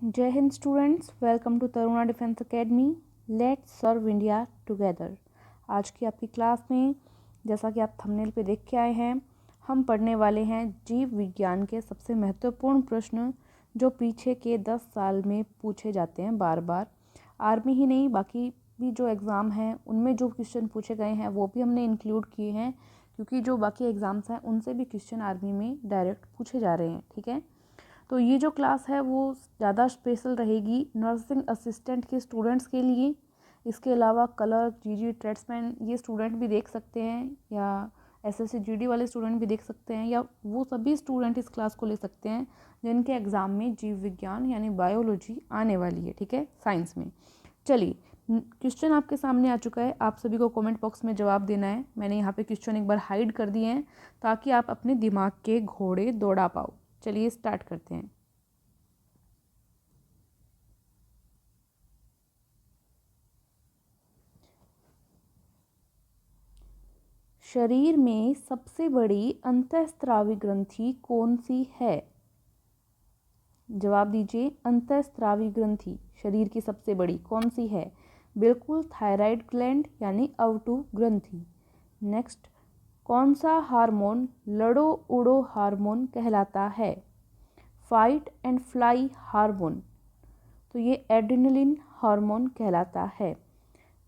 जय हिंद students, welcome to Taruna defence academy. Let's serve India together. आज की आपकी क्लास में, जैसा कि आप थंबनेल पे देख के आए हैं, हम पढ़ने वाले हैं जीव विज्ञान के सबसे महत्वपूर्ण प्रश्न जो पीछे के 10 साल में पूछे जाते हैं बार बार। आर्मी ही नहीं, बाकी भी जो एग्ज़ाम हैं उनमें जो क्वेश्चन पूछे गए हैं वो भी हमने इंक्लूड किए हैं, क्योंकि जो बाकी एग्ज़ाम्स हैं उनसे भी क्वेश्चन आर्मी में डायरेक्ट पूछे जा रहे हैं। ठीक है, तो ये जो क्लास है वो ज़्यादा स्पेशल रहेगी नर्सिंग असिस्टेंट के स्टूडेंट्स के लिए। इसके अलावा क्लर्क, जीजी, ट्रेड्समैन ये स्टूडेंट भी देख सकते हैं, या एसएससी जीडी वाले स्टूडेंट भी देख सकते हैं, या वो सभी स्टूडेंट इस क्लास को ले सकते हैं जिनके एग्ज़ाम में जीव विज्ञान यानी बायोलॉजी आने वाली है। ठीक है, साइंस में। चलिए, क्वेश्चन आपके सामने आ चुका है, आप सभी को कमेंट बॉक्स में जवाब देना है। मैंने यहाँ पे क्वेश्चन एक बार हाइड कर दिए हैं ताकि आप अपने दिमाग के घोड़े दौड़ा पाओ। चलिए स्टार्ट करते हैं। शरीर में सबसे बड़ी अंतःस्रावी ग्रंथि कौन सी है? जवाब दीजिए। अंतःस्रावी ग्रंथि शरीर की सबसे बड़ी कौन सी है? बिल्कुल थायराइड ग्लैंड यानी अवटु ग्रंथि। नेक्स्ट, कौन सा हार्मोन लड़ो उड़ो हार्मोन कहलाता है? Fight and fly hormone. तो ये एड्रेनलिन हार्मोन कहलाता है।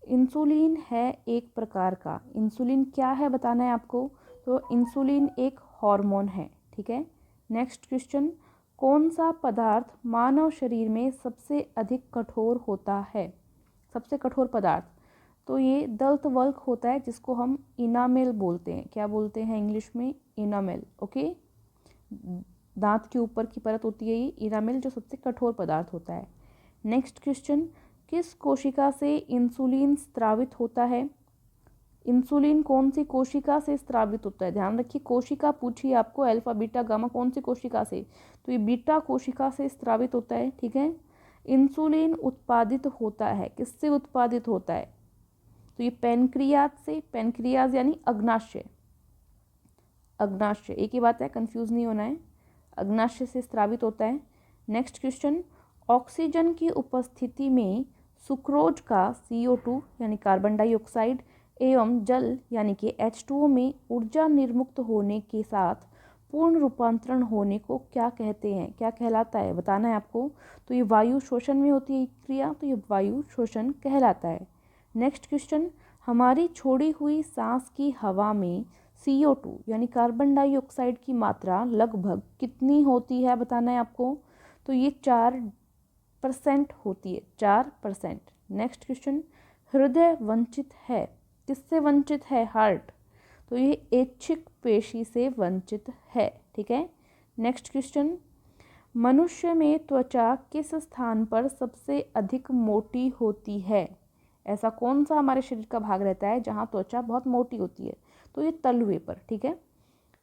इंसुलिन है एक प्रकार का। इंसुलिन क्या है बताना है आपको। तो इंसुलिन एक हार्मोन है। ठीक है, नेक्स्ट क्वेश्चन, कौन सा पदार्थ मानव शरीर में सबसे अधिक कठोर होता है? सबसे कठोर पदार्थ, तो ये दल्त वल्क होता है, जिसको हम इनामेल बोलते हैं। क्या बोलते हैं इंग्लिश में? इनामेल। ओके, दांत के ऊपर की परत होती है ये इनामेल, जो सबसे कठोर पदार्थ होता है। नेक्स्ट क्वेश्चन, किस कोशिका से इंसुलिन स्रावित होता है? इंसुलिन कौन सी कोशिका से स्रावित होता है? ध्यान रखिए, कोशिका पूछिए आपको, अल्फा बीटा गामा, कौन सी कोशिका से? तो ये बीटा कोशिका से स्रावित होता है। ठीक है, इंसुलिन उत्पादित होता है, किससे उत्पादित होता है? तो ये पेनक्रियाज से। पेनक्रियाज यानी अग्नाशय। अग्नाशय एक ही बात है, कंफ्यूज नहीं होना है। अग्नाशय से स्रावित होता है। नेक्स्ट क्वेश्चन, ऑक्सीजन की उपस्थिति में सुक्रोज का CO2 यानी कार्बन डाइऑक्साइड एवं जल यानी कि H2O में ऊर्जा निर्मुक्त होने के साथ पूर्ण रूपांतरण होने को क्या कहते हैं? क्या कहलाता है बताना है आपको। तो ये वायु शोषण में होती है क्रिया, तो ये वायु शोषण कहलाता है। नेक्स्ट क्वेश्चन, हमारी छोड़ी हुई सांस की हवा में CO2 यानी कार्बन डाइऑक्साइड की मात्रा लगभग कितनी होती है बताना है आपको। तो ये 4% होती है, 4%। नेक्स्ट क्वेश्चन, हृदय वंचित है, किससे वंचित है? हार्ट। तो ये ऐच्छिक पेशी से वंचित है। ठीक है, नेक्स्ट क्वेश्चन, मनुष्य में त्वचा किस स्थान पर सबसे अधिक मोटी होती है? ऐसा कौन सा हमारे शरीर का भाग रहता है जहाँ त्वचा बहुत मोटी होती है? तो ये तलवे पर। ठीक है,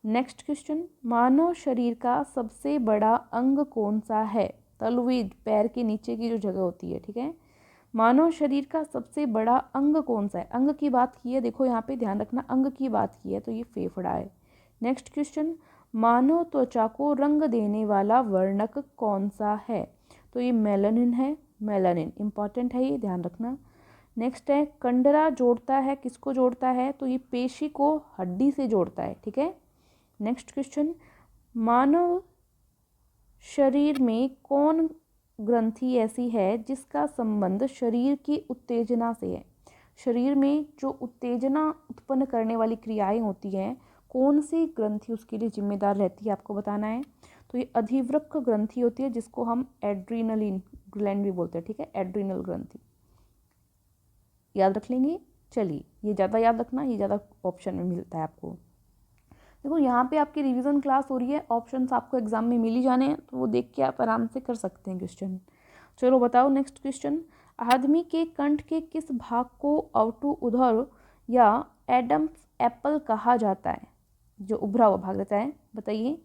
नेक्स्ट क्वेश्चन, मानव शरीर का सबसे बड़ा अंग कौन सा है? तलवे, पैर के नीचे की जो जगह होती है। ठीक है, मानव शरीर का सबसे बड़ा अंग कौन सा है? अंग की बात की है, देखो यहाँ पे ध्यान रखना, अंग की बात की है, तो ये फेफड़ा है। नेक्स्ट क्वेश्चन, मानव त्वचा को रंग देने वाला वर्णक कौन सा है? तो ये मेलानिन है। मेलानिन इंपॉर्टेंट है, ये ध्यान रखना। नेक्स्ट है, कंडरा जोड़ता है, किसको जोड़ता है? तो ये पेशी को हड्डी से जोड़ता है। ठीक है, नेक्स्ट क्वेश्चन, मानव शरीर में कौन ग्रंथि ऐसी है जिसका संबंध शरीर की उत्तेजना से है? शरीर में जो उत्तेजना उत्पन्न करने वाली क्रियाएं होती हैं, कौन सी ग्रंथि उसके लिए जिम्मेदार रहती है आपको बताना है। तो ये अधिवृक्क ग्रंथि होती है, जिसको हम एड्रीनलिन ग्लैंड भी बोलते हैं। ठीक है, एड्रीनल ग्रंथि याद रख लेंगे। चलिए, ये ज़्यादा याद रखना, ये ज़्यादा ऑप्शन में मिलता है आपको। देखो यहाँ पे आपकी रिवीजन क्लास हो रही है, ऑप्शंस आपको एग्जाम में मिल ही जाने हैं, तो वो देख के आप आराम से कर सकते हैं क्वेश्चन। चलो बताओ नेक्स्ट क्वेश्चन, आदमी के कंठ के किस भाग को अवटु उदर या एडम्स एप्पल कहा जाता है? जो उभरा हुआ भाग रहता है, बताइए।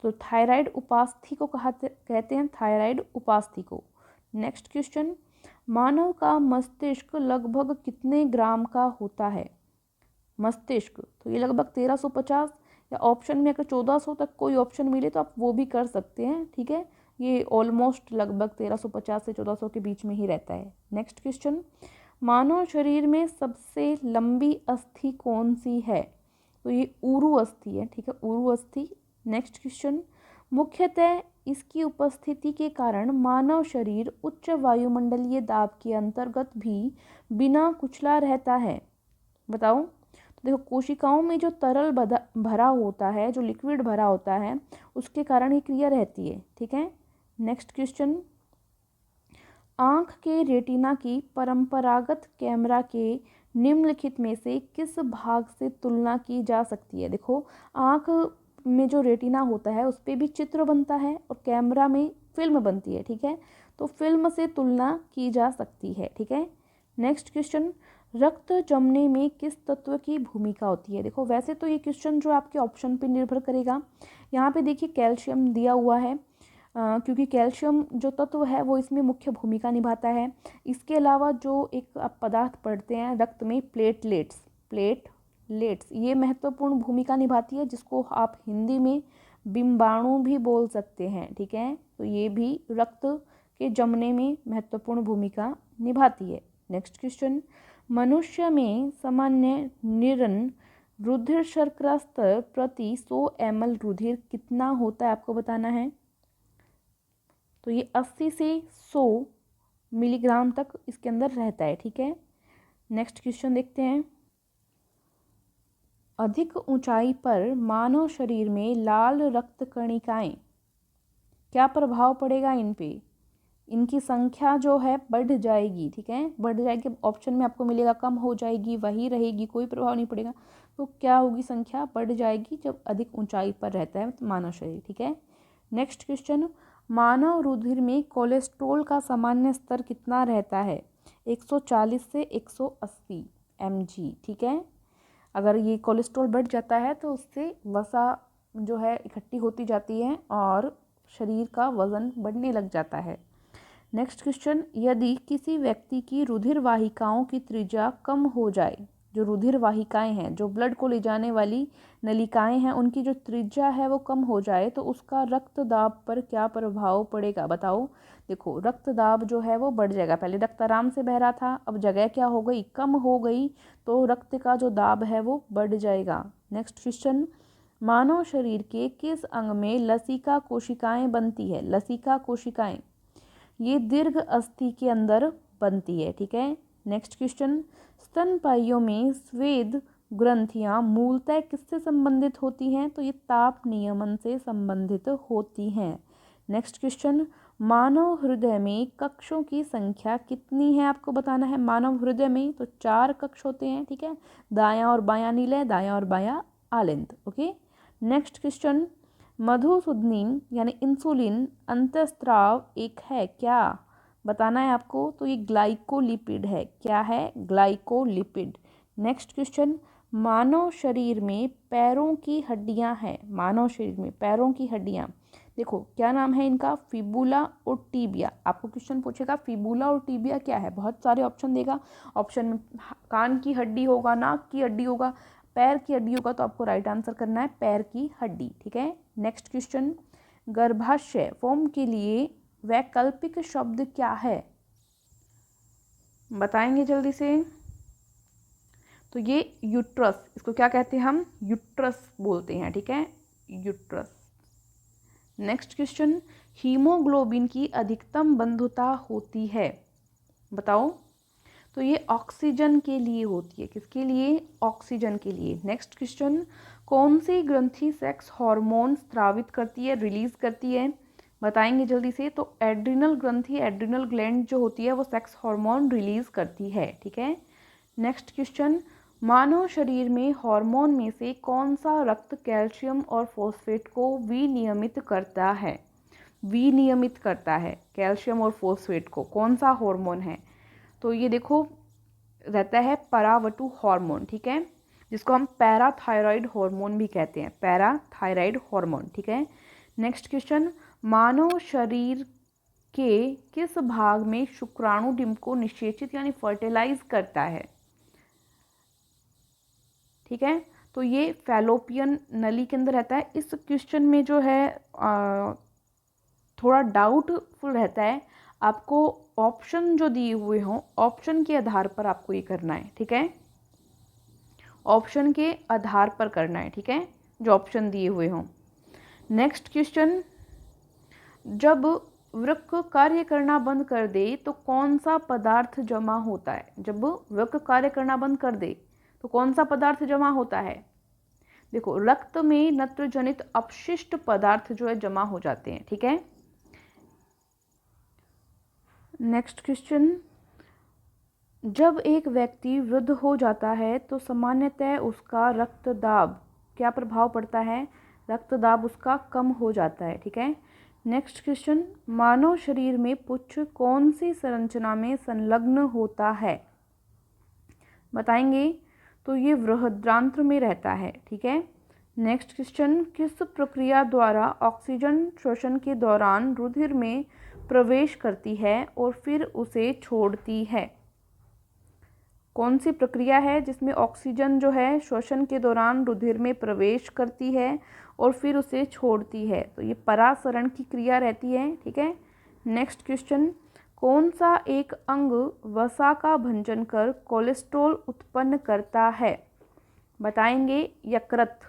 तो थायराइड उपास्थि को कहते हैं, थायराइड उपास्थि को। नेक्स्ट क्वेश्चन, मानव का मस्तिष्क लगभग कितने ग्राम का होता है? मस्तिष्क, तो ये लगभग 1350, या ऑप्शन में अगर 1400 तक कोई ऑप्शन मिले तो आप वो भी कर सकते हैं। ठीक है, ये ऑलमोस्ट लगभग 1350 से 1400 के बीच में ही रहता है। नेक्स्ट क्वेश्चन, मानव शरीर में सबसे लंबी अस्थि कौन सी है? तो ये ऊरु अस्थि है, ठीक है, ऊरु अस्थि। नेक्स्ट क्वेश्चन, मुख्यतः इसकी उपस्थिति के कारण मानव शरीर उच्च वायुमंडलीय दाब के अंतर्गत भी बिना कुचला रहता है। बताओ। तो देखो, कोशिकाओं में जो तरल भरा होता है, जो लिक्विड भरा होता है, उसके कारण ये क्रिया रहती है, ठीक है। नेक्स्ट क्वेश्चन, आँख के रेटिना की परंपरागत कैमरा के निम्नलिखित में से किस भाग से तुलना की जा सकती है? देखो, आँख में जो रेटिना होता है उस पर भी चित्र बनता है और कैमरा में फिल्म बनती है, ठीक है, तो फिल्म से तुलना की जा सकती है, ठीक है। नेक्स्ट क्वेश्चन, रक्त जमने में किस तत्व की भूमिका होती है? देखो, वैसे तो ये क्वेश्चन जो आपके ऑप्शन पे निर्भर करेगा। यहाँ पे देखिए कैल्शियम दिया हुआ है, क्योंकि कैल्शियम जो तत्व है वो इसमें मुख्य भूमिका निभाता है। इसके अलावा जो एक आप पदार्थ पढ़ते हैं रक्त में, प्लेटलेट्स, ये महत्वपूर्ण भूमिका निभाती है, जिसको आप हिंदी में बिंबाणु भी बोल सकते हैं, ठीक है। तो ये भी रक्त के जमने में महत्वपूर्ण भूमिका निभाती है। नेक्स्ट क्वेश्चन, मनुष्य में सामान्य निरन रुधिर शर्करा स्तर प्रति 100 ml रुधिर कितना होता है, आपको बताना है। तो ये 80 से 100 मिलीग्राम तक इसके अंदर रहता है, ठीक है। नेक्स्ट क्वेश्चन देखते हैं, अधिक ऊंचाई पर मानव शरीर में लाल रक्त कणिकाएं, क्या प्रभाव पड़ेगा इन पे? इनकी संख्या जो है बढ़ जाएगी, ठीक है, बढ़ जाएगी। ऑप्शन में आपको मिलेगा कम हो जाएगी, वही रहेगी, कोई प्रभाव नहीं पड़ेगा। तो क्या होगी? संख्या बढ़ जाएगी जब अधिक ऊंचाई पर रहता है मानव शरीर, ठीक है। नेक्स्ट क्वेश्चन, मानव रुधिर में कोलेस्ट्रॉल का सामान्य स्तर कितना रहता है? 140 से 180 mg, ठीक है। अगर ये कोलेस्ट्रॉल बढ़ जाता है तो उससे वसा जो है इकट्ठी होती जाती है और शरीर का वजन बढ़ने लग जाता है। नेक्स्ट क्वेश्चन, यदि किसी व्यक्ति की रुधिर वाहिकाओं की त्रिज्या कम हो जाए, जो रुधिर वाहिकाएं हैं, जो ब्लड को ले जाने वाली नलिकाएं हैं, उनकी जो त्रिज्या है वो कम हो जाए तो उसका रक्तदाब पर क्या प्रभाव पड़ेगा? बताओ। देखो, रक्तदाब जो है वो बढ़ जाएगा। पहले रक्त आराम से बह रहा था, अब जगह क्या हो गई? कम हो गई, तो रक्त का जो दाब है वो बढ़ जाएगा। नेक्स्ट क्वेश्चन, मानव शरीर के किस अंग में लसिका कोशिकाएं बनती है? लसिका कोशिकाएं ये दीर्घ अस्थि के अंदर बनती है, ठीक है। नेक्स्ट क्वेश्चन, स्तनपाइयों में स्वेद ग्रंथियां मूलतः किससे संबंधित होती हैं? तो ये ताप नियमन से संबंधित होती हैं। नेक्स्ट क्वेश्चन, मानव हृदय में कक्षों की संख्या कितनी है, आपको बताना है। मानव हृदय में तो 4 कक्ष होते हैं, ठीक है, दायां और बायां नीले, दायां और बायां आलिंद, ओके। नेक्स्ट क्वेश्चन, मधुसूदनीन यानी इंसुलिन अंतःस्राव एक है, क्या बताना है आपको? तो ये ग्लाइकोलिपिड है। क्या है? ग्लाइकोलिपिड। नेक्स्ट क्वेश्चन, मानव शरीर में पैरों की हड्डियां हैं। मानव शरीर में पैरों की हड्डियां, देखो क्या नाम है इनका? फिबुला और टीबिया। आपको क्वेश्चन पूछेगा फिबुला और टीबिया क्या है, बहुत सारे ऑप्शन देगा। ऑप्शन में कान की हड्डी होगा, नाक की हड्डी होगा, पैर की हड्डी होगा, तो आपको राइट आंसर करना है पैर की हड्डी, ठीक है। नेक्स्ट क्वेश्चन, गर्भाशय फॉर्म के लिए वैकल्पिक शब्द क्या है? बताएंगे जल्दी से। तो ये यूट्रस, इसको क्या कहते हैं हम? यूट्रस बोलते हैं, ठीक है, यूट्रस। नेक्स्ट क्वेश्चन, हीमोग्लोबिन की अधिकतम बंधुता होती है, बताओ। तो ये ऑक्सीजन के लिए होती है। किसके लिए? ऑक्सीजन के लिए। नेक्स्ट क्वेश्चन, कौन सी ग्रंथि सेक्स हार्मोन स्रावित करती है, रिलीज करती है? बताएंगे जल्दी से। तो एड्रिनल ग्रंथि, एड्रिनल ग्लैंड जो होती है वो सेक्स हार्मोन रिलीज करती है, ठीक है। नेक्स्ट क्वेश्चन, मानव शरीर में हार्मोन में से कौन सा रक्त कैल्शियम और फॉस्फेट को विनियमित करता है? विनियमित करता है कैल्शियम और फॉस्फेट को, कौन सा हार्मोन है? तो ये देखो रहता है परावटु हार्मोन, ठीक है, जिसको हम पैराथायरॉयड हार्मोन भी कहते हैं, पैराथायरॉयड हार्मोन, ठीक है। नेक्स्ट क्वेश्चन, मानव शरीर के किस भाग में शुक्राणु डिंब को निषेचित यानी फर्टिलाइज करता है? ठीक है, तो ये फैलोपियन नली के अंदर रहता है। इस क्वेश्चन में जो है थोड़ा डाउटफुल रहता है, आपको ऑप्शन जो दिए हुए हों ऑप्शन के आधार पर आपको ये करना है, ठीक है, ऑप्शन के आधार पर करना है, ठीक है, जो ऑप्शन दिए हुए हों। नेक्स्ट क्वेश्चन, जब वृक्क कार्य करना बंद कर दे तो कौन सा पदार्थ जमा होता है? जब वृक्क कार्य करना बंद कर दे तो कौन सा पदार्थ जमा होता है? देखो, रक्त में नत्रजनित अपशिष्ट पदार्थ जो है जमा हो जाते हैं, ठीक है। नेक्स्ट क्वेश्चन, जब एक व्यक्ति वृद्ध हो जाता है तो सामान्यतः उसका रक्तदाब क्या प्रभाव पड़ता है? रक्तदाब उसका कम हो जाता है, ठीक है। नेक्स्ट क्वेश्चन, मानव शरीर में पुच्छ कौन सी संरचना में संलग्न होता है? बताएंगे तो ये बृहदान्त्र में रहता है, ठीक है। नेक्स्ट क्वेश्चन, किस प्रक्रिया द्वारा ऑक्सीजन श्वसन के दौरान रुधिर में प्रवेश करती है और फिर उसे छोड़ती है? कौन सी प्रक्रिया है जिसमें ऑक्सीजन जो है श्वसन के दौरान रुधिर में प्रवेश करती है और फिर उसे छोड़ती है? तो ये परासरण की क्रिया रहती है, ठीक है। नेक्स्ट क्वेश्चन, कौन सा एक अंग वसा का भंजन कर कोलेस्ट्रॉल उत्पन्न करता है? बताएंगे, यकृत।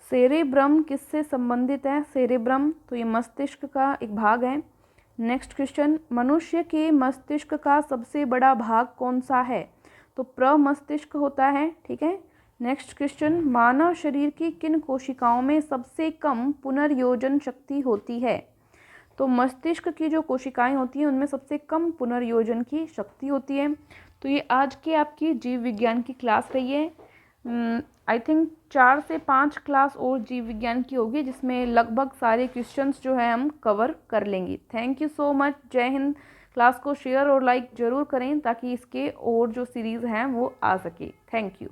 सेरेब्रम किससे संबंधित है? सेरेब्रम तो ये मस्तिष्क का एक भाग है। नेक्स्ट क्वेश्चन, मनुष्य के मस्तिष्क का सबसे बड़ा भाग कौन सा है? तो प्रमस्तिष्क होता है, ठीक है। नेक्स्ट क्वेश्चन, मानव शरीर की किन कोशिकाओं में सबसे कम पुनर्योजन शक्ति होती है? तो मस्तिष्क की जो कोशिकाएं होती हैं उनमें सबसे कम पुनर्योजन की शक्ति होती है। तो ये आज के आपकी जीव विज्ञान की क्लास रही है। आई थिंक 4 से 5 क्लास और जीव विज्ञान की होगी जिसमें लगभग सारे क्वेश्चंस जो है हम कवर कर लेंगे। थैंक यू सो मच, जय हिंद। क्लास को शेयर और लाइक ज़रूर करें ताकि इसके और जो सीरीज़ हैं वो आ सके। Thank you.